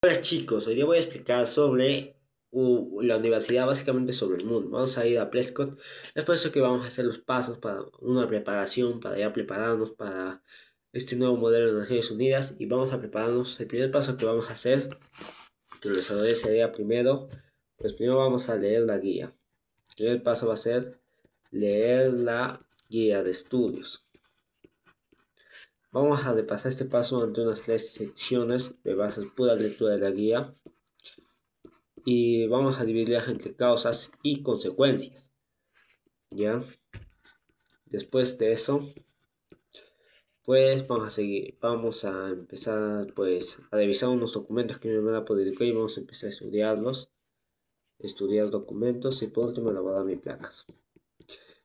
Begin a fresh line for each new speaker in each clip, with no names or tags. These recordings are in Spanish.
Hola chicos, hoy día voy a explicar sobre la universidad, básicamente sobre el mundo. Vamos a ir a Prescott, es por eso que vamos a hacer los pasos para una preparación, para ya prepararnos para este nuevo modelo de Naciones Unidas y vamos a prepararnos. El primer paso que vamos a hacer, que lo desarrollé sería primero, pues primero vamos a leer la guía. El primer paso va a ser leer la guía de estudios. Vamos a repasar este paso ante unas 3 secciones de base pura lectura de la guía y vamos a dividirlas entre causas y consecuencias. ¿Ya? Después de eso, pues vamos a empezar pues a revisar unos documentos que me van a poder y vamos a empezar a estudiar documentos y por último elaborar mis placas.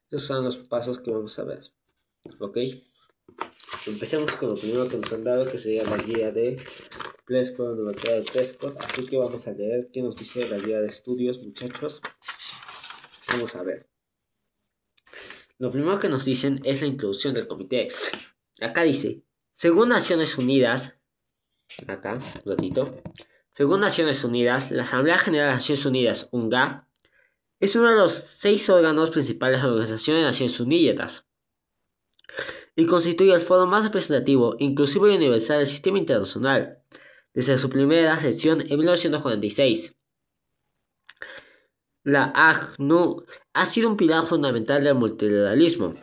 Esos son los pasos que vamos a ver. ¿Ok? Empecemos con lo primero que nos han dado, que sería la guía de Prescott, Universidad de Prescott. Así que vamos a leer qué nos dice la guía de estudios, muchachos. Vamos a ver. Lo primero que nos dicen es la introducción del comité. Acá dice, según Naciones Unidas, acá, un ratito, según Naciones Unidas, la Asamblea General de Naciones Unidas, UNGA, es uno de los 6 órganos principales de la Organización de Naciones Unidas y constituye el foro más representativo, inclusivo y universal del sistema internacional, desde su primera sesión en 1946. La ACNUR ha sido un pilar fundamental del multilateralismo,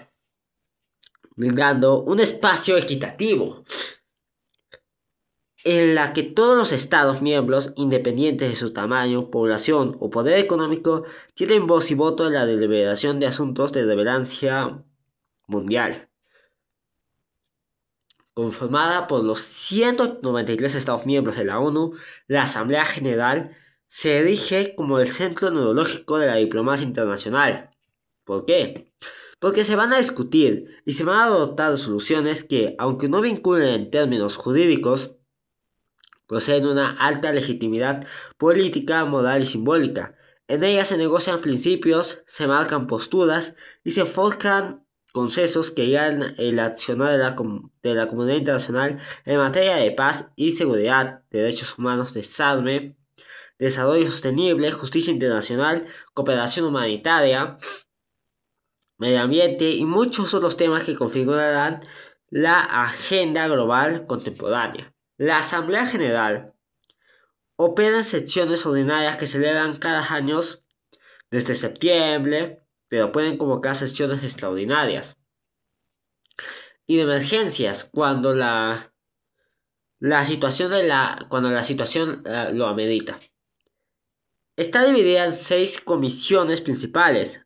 brindando un espacio equitativo en la que todos los estados miembros, independientes de su tamaño, población o poder económico, tienen voz y voto en la deliberación de asuntos de relevancia mundial. Conformada por los 193 estados miembros de la ONU, la Asamblea General se erige como el centro neurológico de la diplomacia internacional. ¿Por qué? Porque se van a discutir y se van a adoptar soluciones que, aunque no vinculen en términos jurídicos, poseen una alta legitimidad política, moral y simbólica. En ellas se negocian principios, se marcan posturas y se forjan consensos que guían el accionar de la comunidad internacional en materia de paz y seguridad, derechos humanos, desarme, desarrollo sostenible, justicia internacional, cooperación humanitaria, medio ambiente y muchos otros temas que configurarán la agenda global contemporánea. La Asamblea General opera en sesiones ordinarias que se celebran cada año desde septiembre, pero pueden convocar sesiones extraordinarias y de emergencias cuando la situación lo amerita. Está dividida en 6 comisiones principales,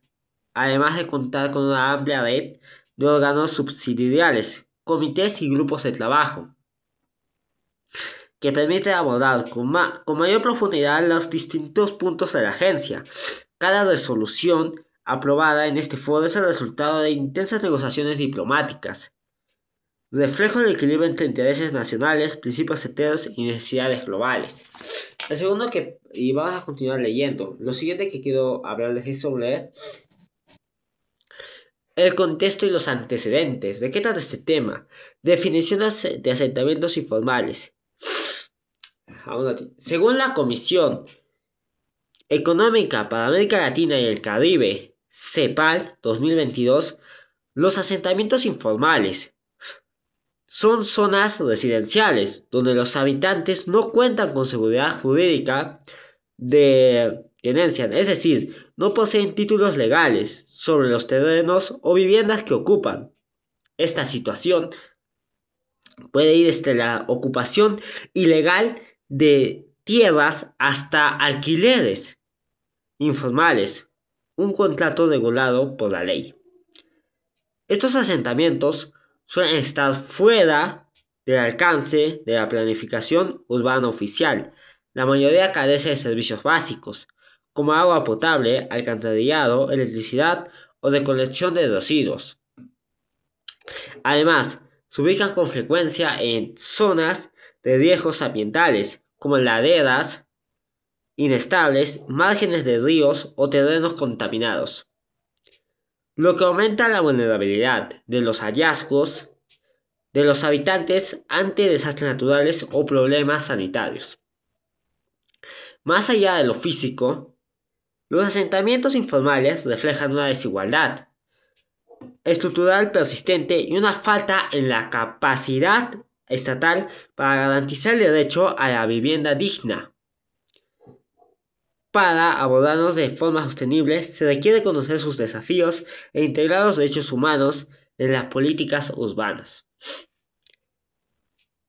además de contar con una amplia red de órganos subsidiarios, comités y grupos de trabajo, que permite abordar con mayor profundidad los distintos puntos de la agencia. Cada resolución aprobada en este foro es el resultado de intensas negociaciones diplomáticas, reflejo del equilibrio entre intereses nacionales, principios enteros y necesidades globales. El segundo y vamos a continuar leyendo. Lo siguiente que quiero hablarles es sobre el contexto y los antecedentes. ¿De qué trata este tema? Definiciones de asentamientos informales. Según la Comisión Económica para América Latina y el Caribe, CEPAL 2022, los asentamientos informales son zonas residenciales donde los habitantes no cuentan con seguridad jurídica de tenencia, es decir, no poseen títulos legales sobre los terrenos o viviendas que ocupan. Esta situación puede ir desde la ocupación ilegal de tierras hasta alquileres informales, un contrato regulado por la ley. Estos asentamientos suelen estar fuera del alcance de la planificación urbana oficial. La mayoría carece de servicios básicos, como agua potable, alcantarillado, electricidad o recolección de residuos. Además, se ubican con frecuencia en zonas de riesgos ambientales, como laderas inestables, márgenes de ríos o terrenos contaminados, lo que aumenta la vulnerabilidad de los hallazgos de los habitantes ante desastres naturales o problemas sanitarios. Más allá de lo físico, los asentamientos informales reflejan una desigualdad estructural persistente y una falta en la capacidad estatal para garantizar el derecho a la vivienda digna. Para abordarlos de forma sostenible, se requiere conocer sus desafíos e integrar los derechos humanos en las políticas urbanas.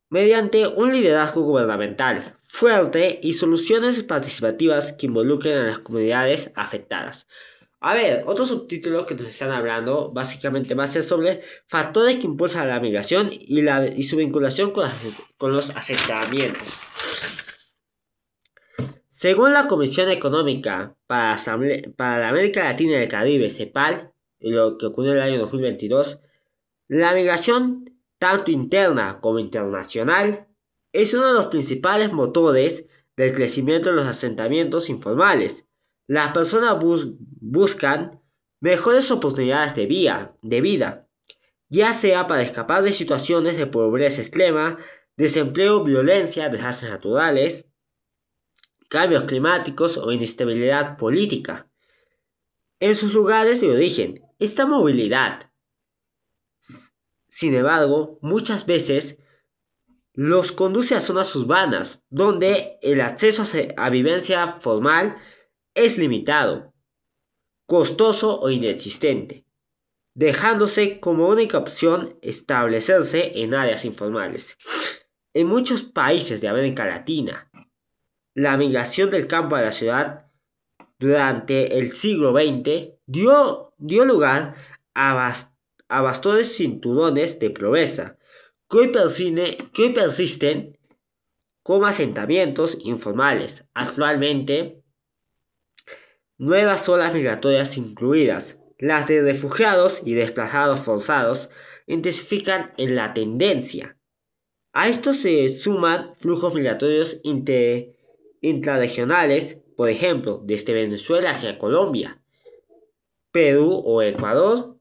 Mediante un liderazgo gubernamental fuerte y soluciones participativas que involucren a las comunidades afectadas. A ver, otro subtítulo que nos están hablando básicamente va a ser sobre factores que impulsan la migración y su vinculación con los asentamientos. Según la Comisión Económica para la América Latina y el Caribe, CEPAL, lo que ocurrió en el año 2022, la migración, tanto interna como internacional, es uno de los principales motores del crecimiento de los asentamientos informales. Las personas buscan mejores oportunidades de vida, ya sea para escapar de situaciones de pobreza extrema, desempleo, violencia, desastres naturales, cambios climáticos o inestabilidad política. En sus lugares de origen, esta movilidad, sin embargo, muchas veces los conduce a zonas urbanas, donde el acceso a vivencia formal es limitado, costoso o inexistente, dejándose como única opción establecerse en áreas informales. En muchos países de América Latina, la migración del campo a la ciudad durante el siglo XX dio lugar a vastosos cinturones de pobreza que hoy persisten como asentamientos informales. Actualmente, nuevas olas migratorias, incluidas las de refugiados y desplazados forzados, intensifican en la tendencia. A esto se suman flujos migratorios intrarregionales, por ejemplo, desde Venezuela hacia Colombia, Perú o Ecuador,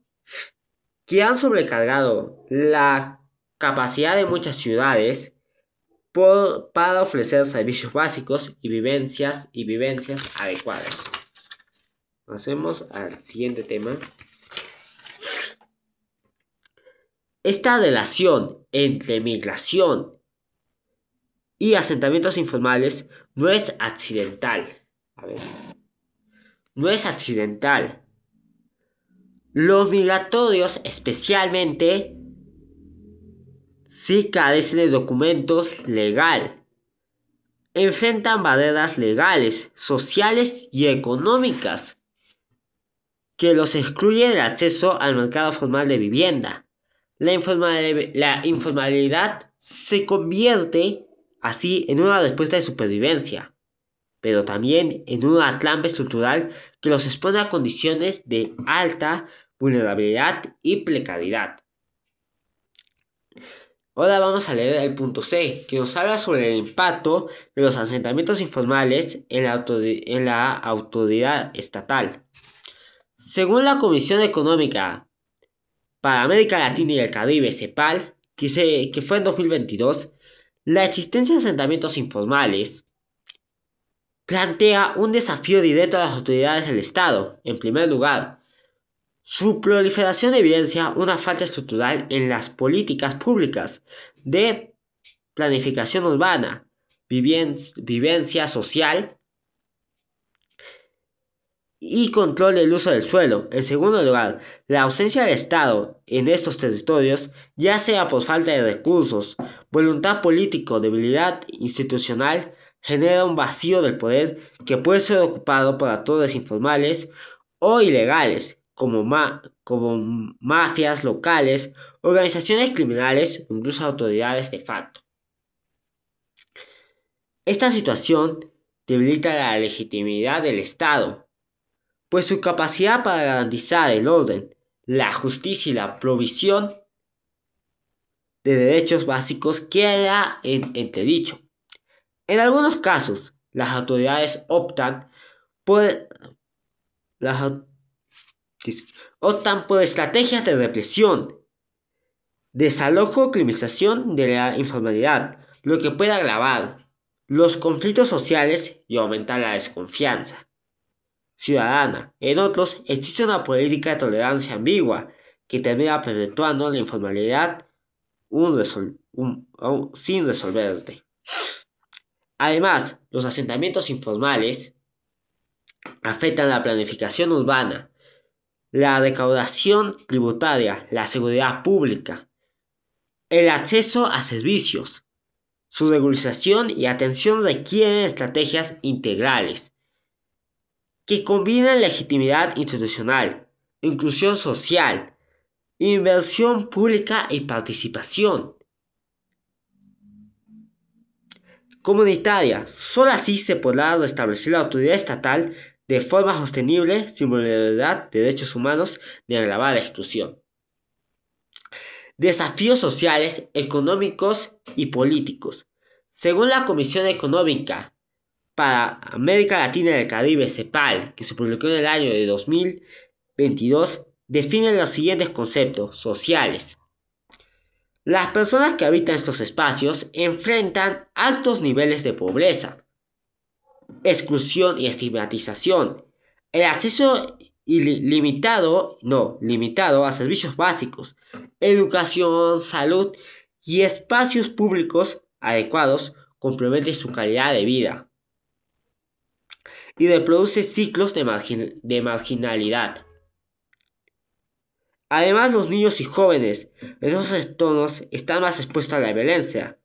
que han sobrecargado la capacidad de muchas ciudades para ofrecer servicios básicos y vivencias adecuadas. Pasemos al siguiente tema. Esta relación entre migración y asentamientos informales no es accidental. No es accidental. Los migratorios, especialmente, sí carecen de documentos legales. Enfrentan barreras legales, sociales y económicas que los excluyen del acceso al mercado formal de vivienda. La informalidad se convierte así en una respuesta de supervivencia, pero también en una trampa estructural que los expone a condiciones de alta vulnerabilidad y precariedad. Ahora vamos a leer el punto C, que nos habla sobre el impacto de los asentamientos informales en la autoridad estatal. Según la Comisión Económica para América Latina y el Caribe, CEPAL, que fue en 2022, la existencia de asentamientos informales plantea un desafío directo a las autoridades del Estado. En primer lugar, su proliferación evidencia una falta estructural en las políticas públicas de planificación urbana, vivencia social y control del uso del suelo. En segundo lugar, la ausencia del Estado en estos territorios, ya sea por falta de recursos, voluntad política o debilidad institucional, genera un vacío del poder que puede ser ocupado por actores informales o ilegales, como mafias locales, organizaciones criminales o incluso autoridades de facto. Esta situación debilita la legitimidad del Estado, pues su capacidad para garantizar el orden, la justicia y la provisión de derechos básicos queda en entredicho. En algunos casos, las autoridades optan por estrategias de represión, desalojo o criminalización de la informalidad, lo que puede agravar los conflictos sociales y aumentar la desconfianza ciudadana. En otros, existe una política de tolerancia ambigua que termina perpetuando la informalidad sin resolverse. Además, los asentamientos informales afectan la planificación urbana, la recaudación tributaria, la seguridad pública, el acceso a servicios. Su regularización y atención requieren estrategias integrales que combinan legitimidad institucional, inclusión social, inversión pública y participación comunitaria. Solo así se podrá restablecer la autoridad estatal de forma sostenible, sin vulnerabilidad de derechos humanos ni agravar la exclusión. Desafíos sociales, económicos y políticos. Según la Comisión Económica para América Latina y el Caribe, CEPAL, que se publicó en el año de 2022, definen los siguientes conceptos sociales. Las personas que habitan estos espacios enfrentan altos niveles de pobreza, exclusión y estigmatización, el acceso limitado a servicios básicos, educación, salud y espacios públicos adecuados comprometen su calidad de vida y reproduce ciclos de marginalidad. Además, los niños y jóvenes en esos entornos están más expuestos a la violencia,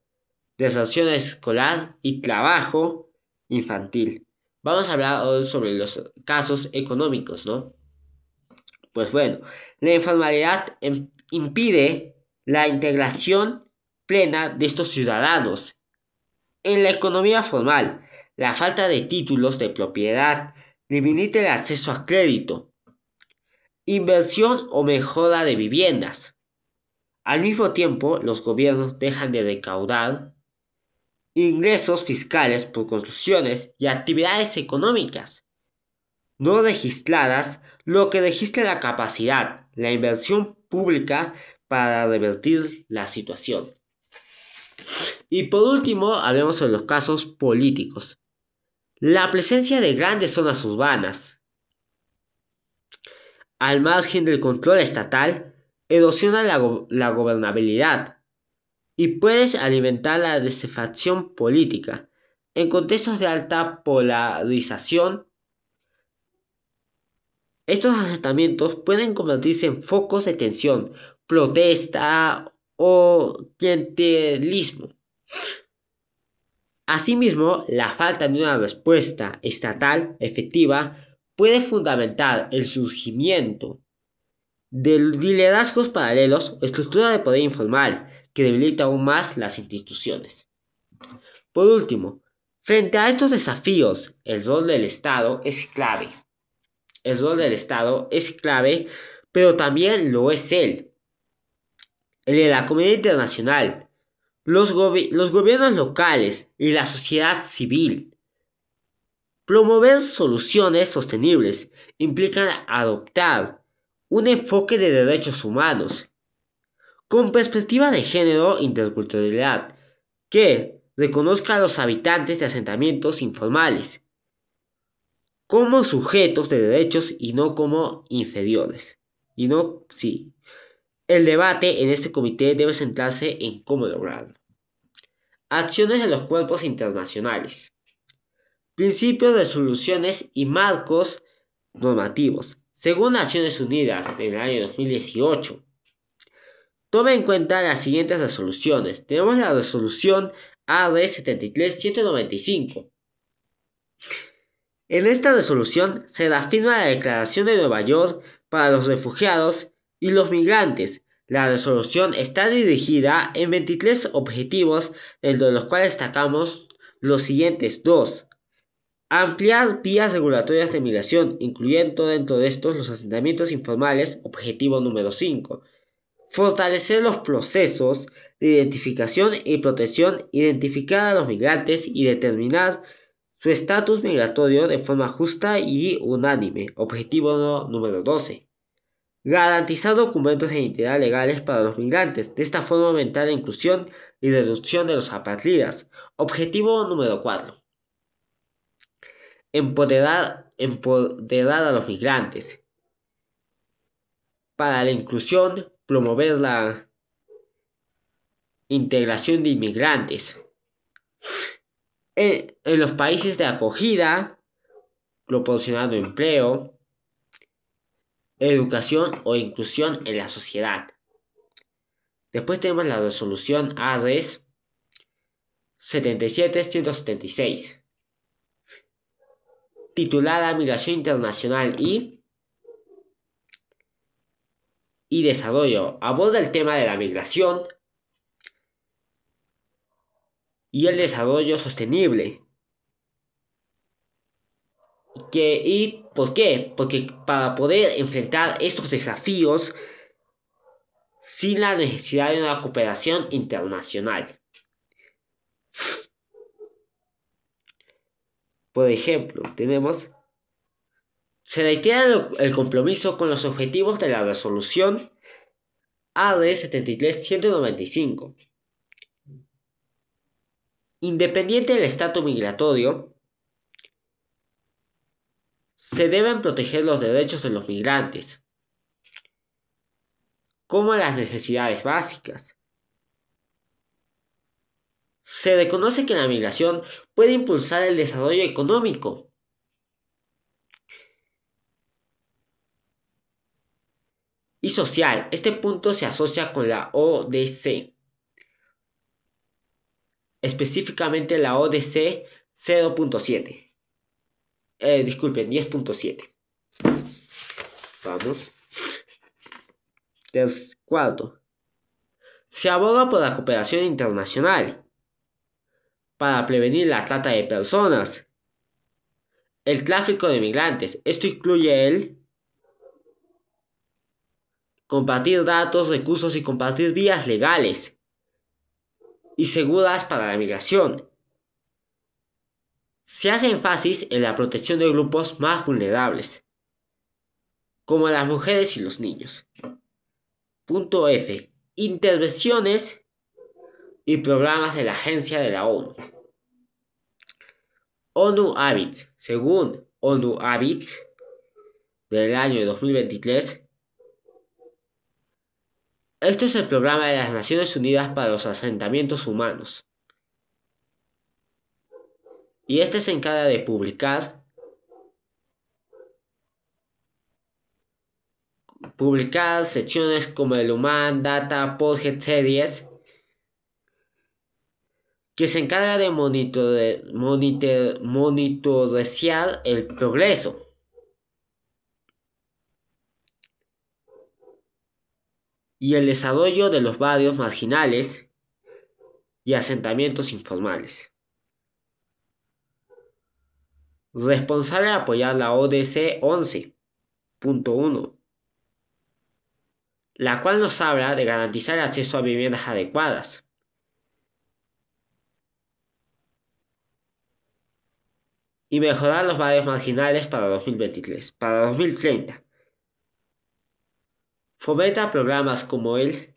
deserción escolar y trabajo infantil. Vamos a hablar hoy sobre los casos económicos, ¿no? Pues bueno, la informalidad impide la integración plena de estos ciudadanos. En la economía formal, la falta de títulos de propiedad limita el acceso a crédito, inversión o mejora de viviendas. Al mismo tiempo, los gobiernos dejan de recaudar ingresos fiscales por construcciones y actividades económicas no registradas, lo que registra la capacidad, la inversión pública para revertir la situación. Y por último, hablemos sobre los casos políticos. La presencia de grandes zonas urbanas al margen del control estatal erosiona la gobernabilidad y puede alimentar la desafección política. En contextos de alta polarización, estos asentamientos pueden convertirse en focos de tensión, protesta o clientelismo. Asimismo, la falta de una respuesta estatal efectiva puede fundamentar el surgimiento de liderazgos paralelos o estructura de poder informal que debilita aún más las instituciones. Por último, frente a estos desafíos, el rol del Estado es clave. El rol del Estado es clave, pero también lo es el de la comunidad internacional, los gobiernos locales y la sociedad civil. Promover soluciones sostenibles implica adoptar un enfoque de derechos humanos con perspectiva de género e interculturalidad que reconozca a los habitantes de asentamientos informales como sujetos de derechos y no como inferiores. El debate en este comité debe centrarse en cómo lograrlo. Acciones de los cuerpos internacionales. Principios de soluciones y marcos normativos. Según Naciones Unidas en el año 2018, toma en cuenta las siguientes resoluciones. Tenemos la resolución AD 73-195. En esta resolución se reafirma la Declaración de Nueva York para los refugiados y los migrantes. La resolución está dirigida en 23 objetivos, entre los cuales destacamos los siguientes dos. Ampliar vías regulatorias de migración, incluyendo dentro de estos los asentamientos informales, objetivo número 5. Fortalecer los procesos de identificación y protección, identificar a los migrantes y determinar su estatus migratorio de forma justa y unánime, objetivo número 12. Garantizar documentos de identidad legales para los migrantes. De esta forma aumentar la inclusión y reducción de los apátridas. Objetivo número 4. Empoderar a los migrantes. Para la inclusión, promover la integración de inmigrantes. En los países de acogida, proporcionando empleo, educación o inclusión en la sociedad. Después tenemos la resolución ARES 77-176, titulada Migración Internacional y Desarrollo. Aborda el tema de la migración y el desarrollo sostenible. ¿Y por qué? Porque para poder enfrentar estos desafíos sin la necesidad de una cooperación internacional. Por ejemplo, se reitera el compromiso con los objetivos de la resolución AD 73-195. Independiente del estatus migratorio, se deben proteger los derechos de los migrantes, como las necesidades básicas. Se reconoce que la migración puede impulsar el desarrollo económico y social. Este punto se asocia con la ODC, específicamente la ODC 0.7. Disculpen, 10.7. Vamos. Cuarto. Se aboga por la cooperación internacional para prevenir la trata de personas, el tráfico de migrantes. Esto incluye el compartir datos, recursos y compartir vías legales y seguras para la migración. Se hace énfasis en la protección de grupos más vulnerables, como las mujeres y los niños. Punto F. Intervenciones y programas de la Agencia de la ONU. ONU Habits. Según ONU Habits del año 2023, esto es el programa de las Naciones Unidas para los asentamientos humanos. Y este se encarga de publicar secciones como el Human Data Project Series, que se encarga de monitorear el progreso y el desarrollo de los barrios marginales y asentamientos informales. Responsable de apoyar la ODC 11.1, la cual nos habla de garantizar el acceso a viviendas adecuadas. Y mejorar los barrios marginales para 2023. Para 2030. Fomenta programas como el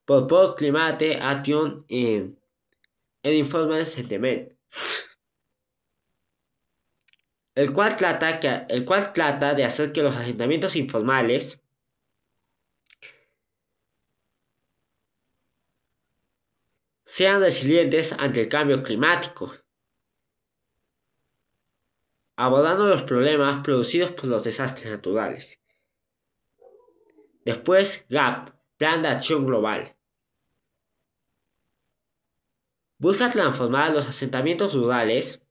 Por Climate Action en el informe de Sentiment, el cual trata de hacer que los asentamientos informales sean resilientes ante el cambio climático, abordando los problemas producidos por los desastres naturales. Después, GAP, Plan de Acción Global. Busca transformar los asentamientos rurales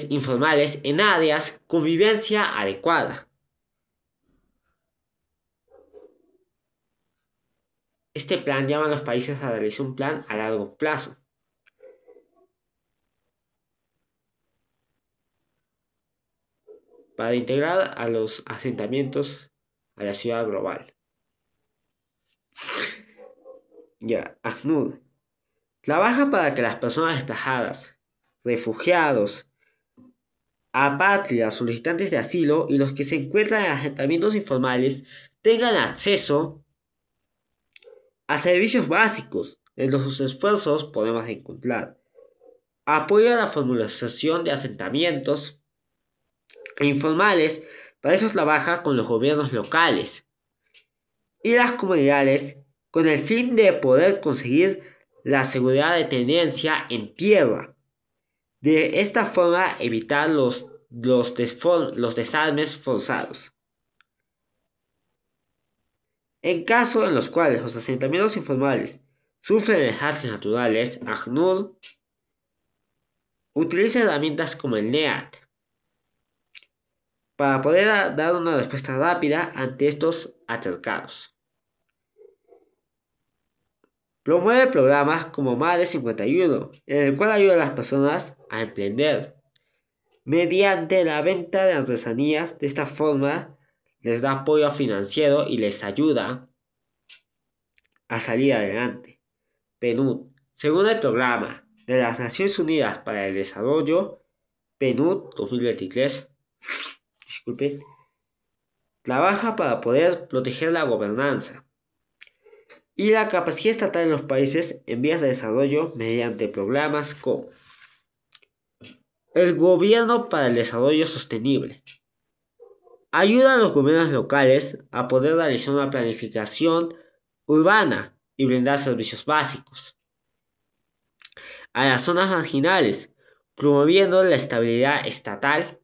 informales en áreas con vivencia adecuada. Este plan llama a los países a realizar un plan a largo plazo. Para integrar a los asentamientos a la ciudad global. ACNUR. Trabaja para que las personas desplazadas, refugiados, apátridas, solicitantes de asilo y los que se encuentran en asentamientos informales tengan acceso a servicios básicos. En sus esfuerzos podemos encontrar apoyo a la formalización de asentamientos informales. Para eso trabaja con los gobiernos locales y las comunidades con el fin de poder conseguir la seguridad de tenencia en tierra. De esta forma evitar los desarmes forzados. En casos en los cuales los asentamientos informales sufren desastres naturales, ACNUR utiliza herramientas como el NEAT para poder dar una respuesta rápida ante estos altercados. Promueve programas como Madre 51, en el cual ayuda a las personas a emprender mediante la venta de artesanías. De esta forma les da apoyo financiero y les ayuda a salir adelante. PNUD, según el programa de las Naciones Unidas para el Desarrollo, PNUD 2023, trabaja para poder proteger la gobernanza y la capacidad estatal de los países en vías de desarrollo mediante programas como el Gobierno para el Desarrollo Sostenible. Ayuda a los gobiernos locales a poder realizar una planificación urbana y brindar servicios básicos a las zonas marginales, promoviendo la estabilidad estatal,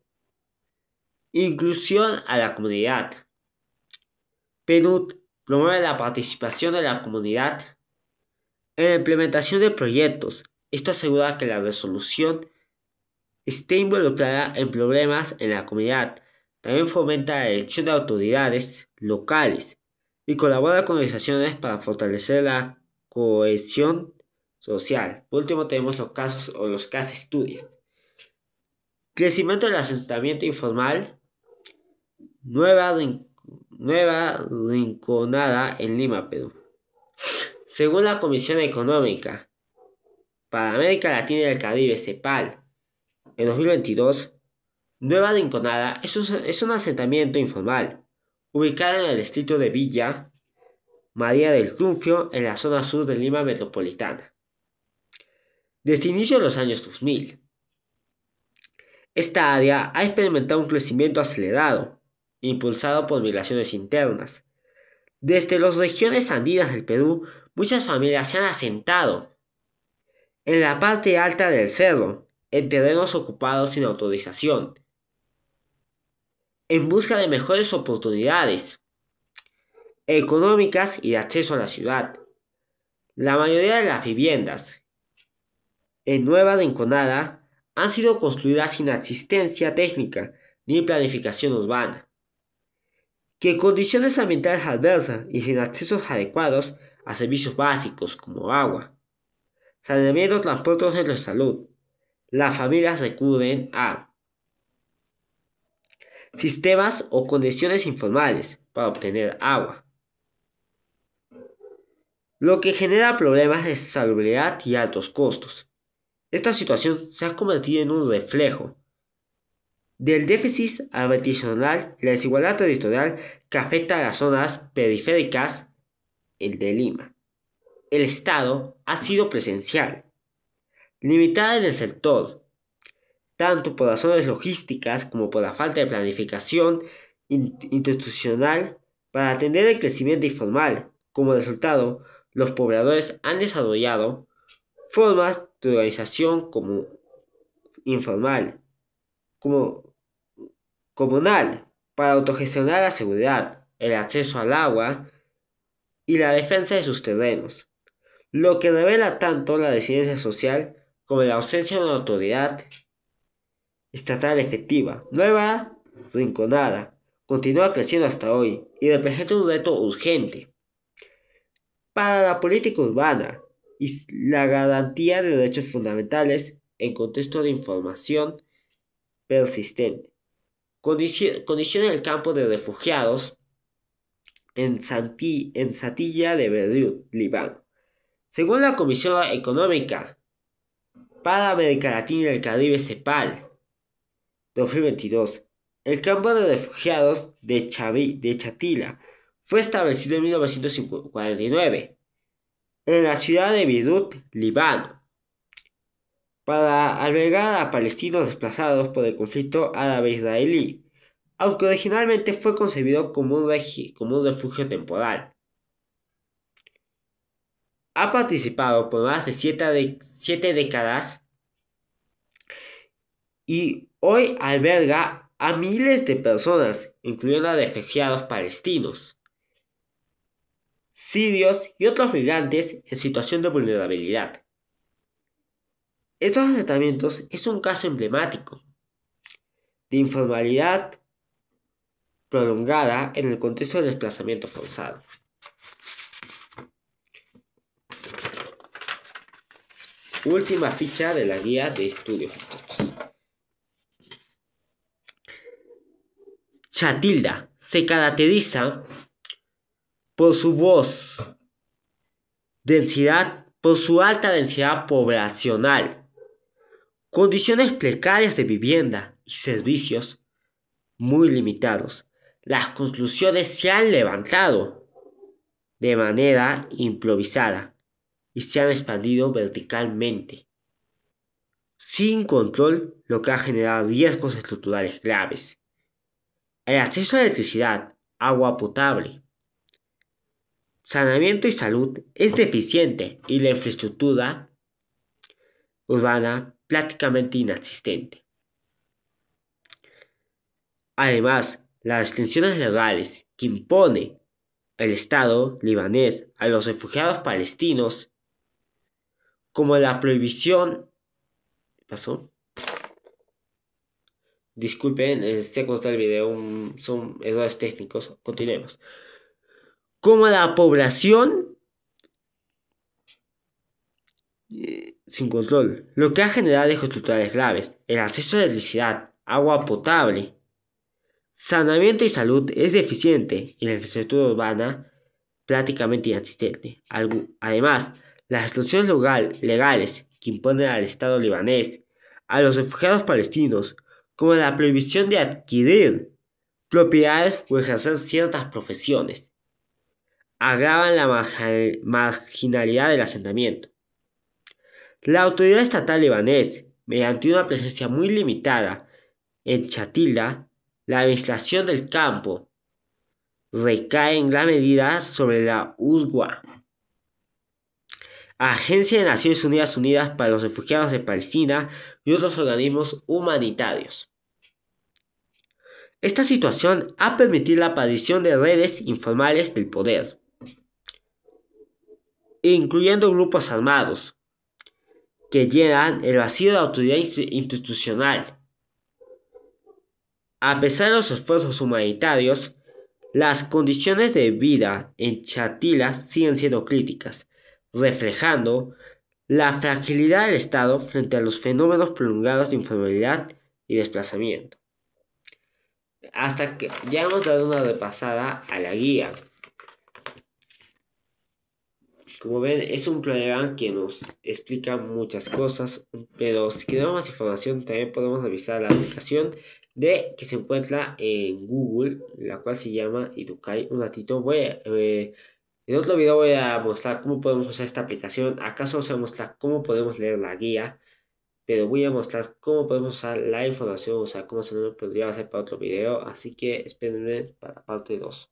inclusión a la comunidad. PNUD promueve la participación de la comunidad en la implementación de proyectos. Esto asegura que la resolución esté involucrada en problemas en la comunidad. También fomenta la elección de autoridades locales y colabora con organizaciones para fortalecer la cohesión social. Por último tenemos los casos o los case studies. Crecimiento del asentamiento informal. Nueva Rinconada en Lima, Perú. Según la Comisión Económica para América Latina y el Caribe, CEPAL, en 2022, Nueva Rinconada es un asentamiento informal, ubicado en el distrito de Villa María del Triunfo, en la zona sur de Lima metropolitana. Desde inicio de los años 2000, esta área ha experimentado un crecimiento acelerado, impulsado por migraciones internas. Desde las regiones andinas del Perú, muchas familias se han asentado en la parte alta del cerro, en terrenos ocupados sin autorización, en busca de mejores oportunidades económicas y de acceso a la ciudad. La mayoría de las viviendas en Nueva Rinconada han sido construidas sin asistencia técnica ni planificación urbana, que condiciones ambientales adversas y sin accesos adecuados a servicios básicos como agua, saneamiento, transporte o centros de salud. Las familias recurren a sistemas o condiciones informales para obtener agua, lo que genera problemas de salubridad y altos costos. Esta situación se ha convertido en un reflejo del déficit habitacional y la desigualdad territorial que afecta a las zonas periféricas de Lima. El Estado ha sido presencial, limitada en el sector, tanto por razones logísticas como por la falta de planificación institucional para atender el crecimiento informal. Como resultado, los pobladores han desarrollado formas de organización como informal, como comunal, para autogestionar la seguridad, el acceso al agua y la defensa de sus terrenos, lo que revela tanto la disidencia social como la ausencia de una autoridad estatal efectiva. Nueva Rinconada continúa creciendo hasta hoy y representa un reto urgente para la política urbana y la garantía de derechos fundamentales en contexto de información persistente. Condiciona el campo de refugiados en Satilla de Beirut, Líbano. Según la Comisión Económica para América Latina y el Caribe CEPAL 2022, el campo de refugiados de Chatila fue establecido en 1949 en la ciudad de Beirut, Líbano, para albergar a palestinos desplazados por el conflicto árabe-israelí, aunque originalmente fue concebido como un refugio temporal. Ha participado por más de 7 décadas y hoy alberga a miles de personas, incluyendo a refugiados palestinos, sirios y otros migrantes en situación de vulnerabilidad. Estos asentamientos es un caso emblemático de informalidad prolongada en el contexto del desplazamiento forzado. Última ficha de la guía de estudios. Chatilda se caracteriza por su por su alta densidad poblacional, condiciones precarias de vivienda y servicios muy limitados. Las construcciones se han levantado de manera improvisada y se han expandido verticalmente, sin control, lo que ha generado riesgos estructurales graves. El acceso a electricidad, agua potable, saneamiento y salud es deficiente y la infraestructura urbana prácticamente inexistente. Además, las restricciones legales que impone el Estado libanés a los refugiados palestinos, como la prohibición... ¿Qué pasó? Disculpen, se cortó el video, son errores técnicos. Continuemos. Como la población sin control, lo que ha generado riesgos estructurales graves. El acceso a electricidad, agua potable, saneamiento y salud es deficiente y la infraestructura urbana prácticamente inexistente. Además, las restricciones legales que imponen al Estado libanés a los refugiados palestinos, como la prohibición de adquirir propiedades o ejercer ciertas profesiones, agravan la marginalidad del asentamiento. La autoridad estatal libanés, mediante una presencia muy limitada en Chatilda, la administración del campo recae en gran medida sobre la UNRWA, Agencia de Naciones Unidas para los Refugiados de Palestina y otros organismos humanitarios. Esta situación ha permitido la aparición de redes informales del poder, incluyendo grupos armados, que llenan el vacío de autoridad institucional. A pesar de los esfuerzos humanitarios, las condiciones de vida en Chatila siguen siendo críticas, reflejando la fragilidad del Estado frente a los fenómenos prolongados de informalidad y desplazamiento. Hasta que ya hemos dado una repasada a la guía. Como ven, es un problema que nos explica muchas cosas, pero si queremos más información también podemos revisar la aplicación que se encuentra en Google, la cual se llama Educay. Un ratito en otro video voy a mostrar cómo podemos usar esta aplicación. Acá solo se va a mostrar cómo podemos leer la guía, pero voy a mostrar cómo podemos usar la información, o sea, cómo se nos podría hacer para otro video, así que espérenme para parte 2.